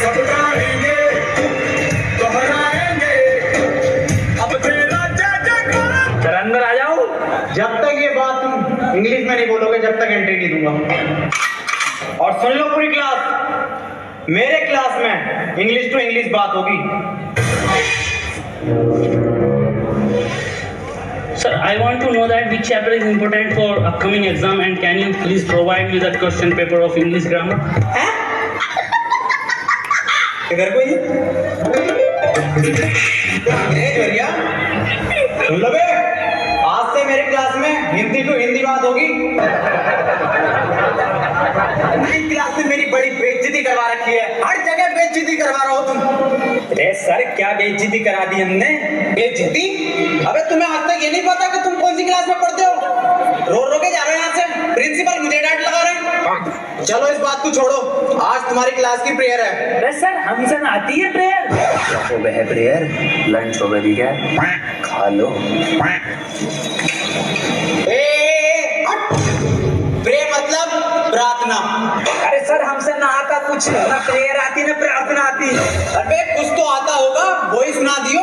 सब गाएंगे, दोहराएंगे, अब तेरा जय जयकार। सर अंदर आ जाओ। जब तक ये बात तुम इंग्लिश में नहीं बोलोगे जब तक एंट्री नहीं दूंगा। और सुन लो पूरी क्लास, मेरे क्लास में इंग्लिश टू इंग्लिश बात होगी। Sir, I want to know that which chapter is important for upcoming exam and can you please provide me that question paper of English grammar? इधर कोई भैया सुन लो बे, आज से मेरे क्लास में हिंदी टू हिंदी बात होगी। क्लास में मेरी बड़ी बेइज्जती करवा रखी है, हर जगह बेइज्जती करवा रहा हो तुम। अरे सर क्या बेइज्जती करा दी हमने? बेइज्जती? अबे तुम्हें आज तक ये नहीं पता कि तुम कौन सी क्लास में पढ़ते हो? रो रो के जा रहे हो यहाँ से, प्रिंसिपल मुझे डांट लगा रहे हैं। चलो इस बात को छोड़ो, आज तुम्हारी क्लास की प्रेयर है। अरे सर हमसे ना आती है प्रेयर। हो गया है प्रेयर, लंच हो गई क्या? खा लो। प्रेयर मतलब प्रार्थना। अरे सर हमसे ना आता कुछ, ना प्रेयर आती ना प्रार्थना आती। अबे कुछ तो आता होगा, वही सुना दियो।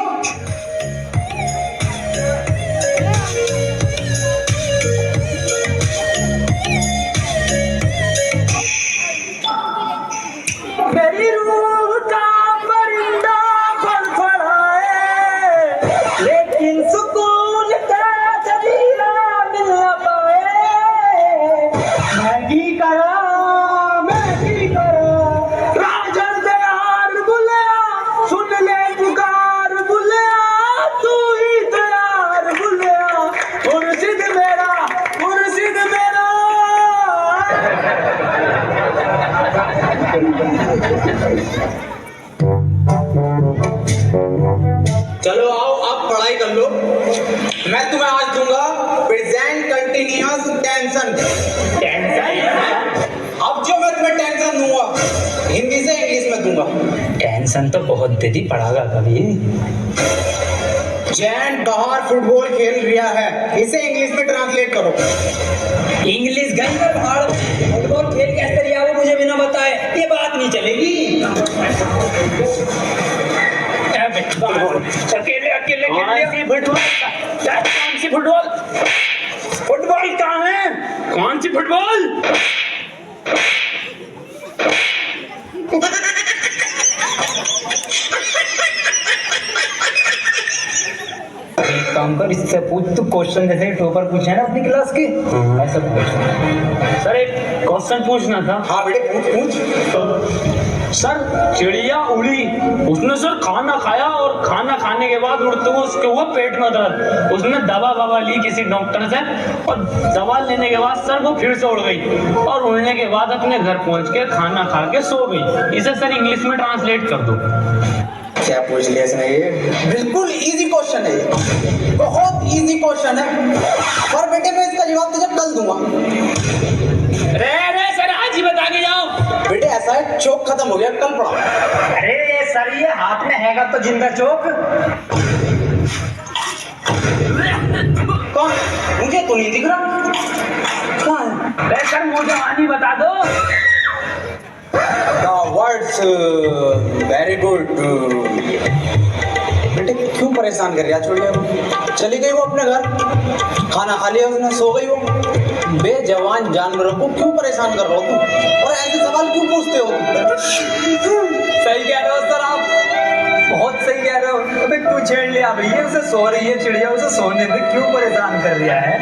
मेरी रूह का परिंदा फड़फड़ाए, लेकिन सुकून का जजीरा मिल न पाए। मैगी करा राजन दयाल बुलिया, सुन ले पुकार बुलिया, तू ही दयाल बुलिया, मुर्शिद मेरा, मुर्शिद मेरा। चलो आओ अब पढ़ाई कर लो। मैं तुम्हें आज दूंगा प्रेजेंट कंटिन्यूअस टेंशन। अब जो मैं तुम्हें टेंशन दूंगा हिंदी से इंग्लिश में दूंगा। टेंशन तो बहुत दे दी, पढ़ागा कभी। जैन बाहर फुटबॉल खेल रहा है, इसे इंग्लिश में ट्रांसलेट करो। इंग्लिश गई पर भाड़, फुटबॉल खेल कैसे रिया वो मुझे बिना बताए ये बात नहीं चलेगी। अकेले अकेले फुटबॉल, कौन सी फुटबॉल? फुटबॉल कहाँ है? कौन सी फुटबॉल? एक काम कर, इससे पूछ तू क्वेश्चन जैसे टॉपर पूछे ना अपनी क्लास के, ऐसा पूछ। सर एक क्वेश्चन पूछना था। हाँ बेटे पूछ पूछ। सर चिड़िया उड़ी, उसने सर खाना खाया और खाना खाने के बाद उड़ते हुए उसके हुआ पेट में दर्द। उसने दवा ववा ली किसी डॉक्टर से और दवा लेने के बाद सर वो फिर से उड़ गई और उड़ने के बाद अपने घर पहुंच के खाना खा के सो गई। इसे सर इंग्लिश में ट्रांसलेट कर दो। क्या पूछ लिया इसने? ये बिल्कुल इजी क्वेश्चन है, ये बहुत इजी क्वेश्चन है। और बेटे मैं इसका जवाब तुझे कल दूंगा। रे सर आज ही बता के जाओ। बेटे ऐसा है, चौक खत्म हो गया, कल पढ़ा। अरे सर ये हाथ में हैगा तो जिंदा चौक। कौन? मुझे तो नहीं दिख रहा। कहाँ है? रे सर मुझे आनी बता दो। Words very good. बेटे क्यों परेशान कर रहा है? छोड़िए, चली गई वो अपने घर, खाना खा लिया उसने, सो गई वो। बेजवान जानवरों को क्यों परेशान कर रहे हो तुम? और ऐसे सवाल क्यों पूछते हो? सही कह रहे हो सर आप, बहुत सही कह रहे हो। अबे क्यों छेड़ लिया भैया? उसे सो रही है चिड़िया, उसे सोने दे, क्यों परेशान कर रहा है?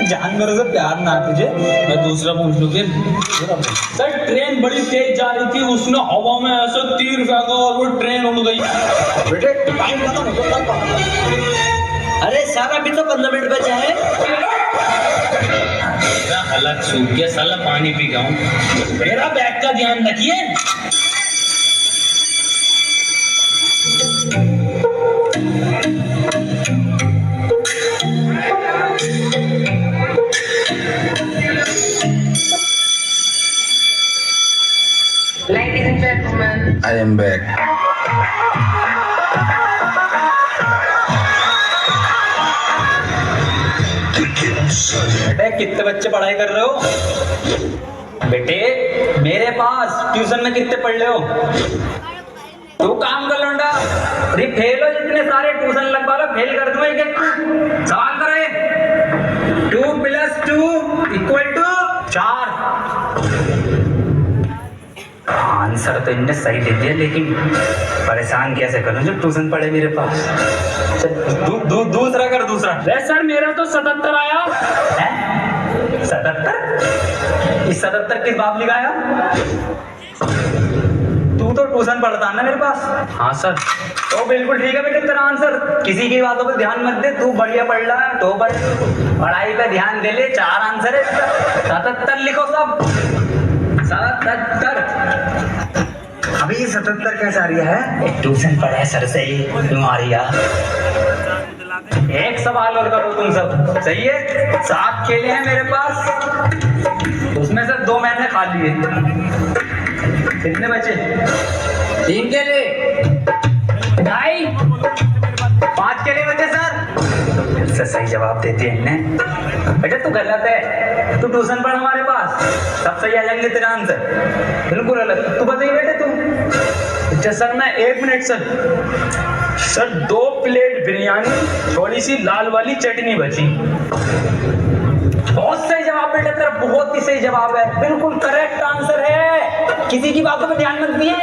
जानवरों से प्यार ना तुझे। मैं दूसरा पूछ लूँ फिर। सर ट्रेन बड़ी तेज जा रही थी, उसने हवा में ऐसे तीर फेंका और वो ट्रेन उड़ गई। बेटे टाइम खत्म हो गया, कल पढ़ा। अरे सर अभी तो 15 मिनट बचा है। मेरा हालत सूख गया, साला पानी पी गया हूँ। मेरा बैग का ध्यान रखिए। Ladies and gentlemen, I am back. बेटे कितने बच्चे पढ़ाई कर रहे हो? बेटे मेरे पास ट्यूशन में कितने पढ़ रहे हो? तू काम कर लौंडा, अरे फेल हो जितने सारे ट्यूशन लगवा लो, फेल कर दूं एक एक को। सवाल करो ये 2 + 2 = 4। आंसर तो इनने सही दे दिया, लेकिन परेशान कैसे करूं जो ट्यूशन पढ़े मेरे पास। चल दूसरा कर, दूसरा। अरे सर मेरा तो 77 आया है 77? इस 77 किस बाप लिखाया? तू तो ट्यूशन पढ़ता है ना मेरे पास। हाँ सर। तो बिल्कुल ठीक है बेटे, तेरा आंसर। किसी की बातों पे ध्यान मत दे, तू बढ़िया पढ़ रहा है, तो पढ़ाई पे ध्यान दे ले। 4 आंसर है इसका। 77 लिखो सब, 77। अभी ये 77 कैसे आ रही है? ट्यूशन पढ़े सर से ही क्यों आ रही है? एक सवाल और करो तुम सब, सही है? 7 खेले हैं मेरे पास, उसमें से 2 मैंने खा लिए। कितने बचे? 3 केले, 2.5, 5 केले बचे सर। फिर से सही जवाब देती है इनने। बेटा तू गलत है, तू ट्यूशन पढ़ हमारे पास, सब सही आ जाएंगे तेरा आंसर। बिल्कुल अलग। तू बताइए बेटे तू। अच्छा सर मैं 1 मिनट सर 2 प्लेट बिरयानी, थोड़ी सी लाल वाली चटनी बची। बहुत सही जवाब बेटा तेरा, बहुत ही सही जवाब है, बिल्कुल करेक्ट आंसर है। किसी की बातों पे ध्यान मत दिए,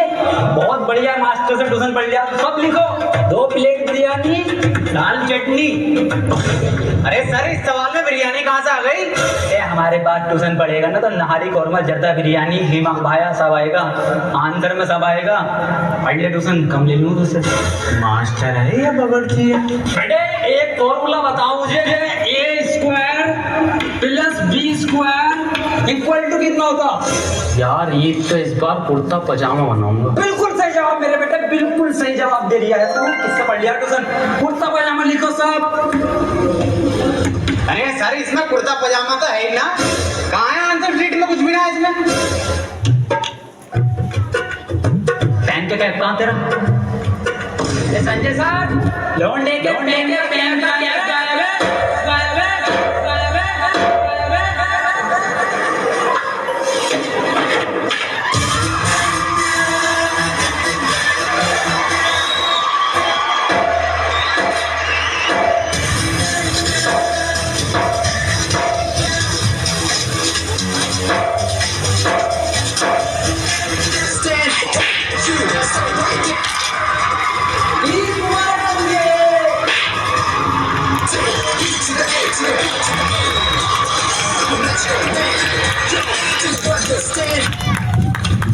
बहुत बढ़िया मास्टर से ट्यूशन पढ़ लिया। सब लिखो, 2 प्लेट बिरयानी, लाल चटनी। अरे सर इस सवाल में बिरयानी कहाँ से आ गई? ए हमारे पास ट्यूशन पढ़ेगा ना तो नहारी कौरमा जर्दा बिरयानी कीमा पाया सब आएगा, आंसर में सब आएगा। पढ़ ले ट्यूशन, कम ले लूँ तुझसे। मास्टर है या बगड़ची है? बेटे एक फॉर्मूला बताओ मुझे, A² + B² = कितना होता? यार ये तो इस बार कुर्ता पजामा बनाऊंगा। बिल्कुल सही जवाब मेरे बेटे, बिल्कुल सही जवाब दे दिया है तू। किससे पढ़ लिया ट्यूशन? कुर्ता पजामा लिखो सब। अरे सर इसमें कुर्ता पजामा तो है ही ना, कहाँ है आंसर शीट में? कुछ भी ना है इसमें। पेन के कैप कहाँ तेरा? ए संजय सर, लोन लेके पेन का कैप गायब है।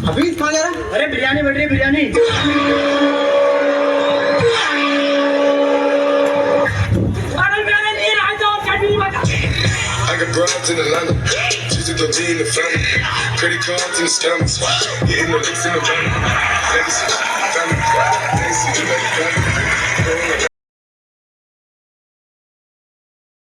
अभी कहाँ जा रहा? अरे बिरयानी बन रही है, बिरयानी। अरे मैंने नहीं रहा था, चटनी बता। I got broads in Atlanta, just to go be in the family. Credit cards and the scammers, getting the licks in the van. Legacy, family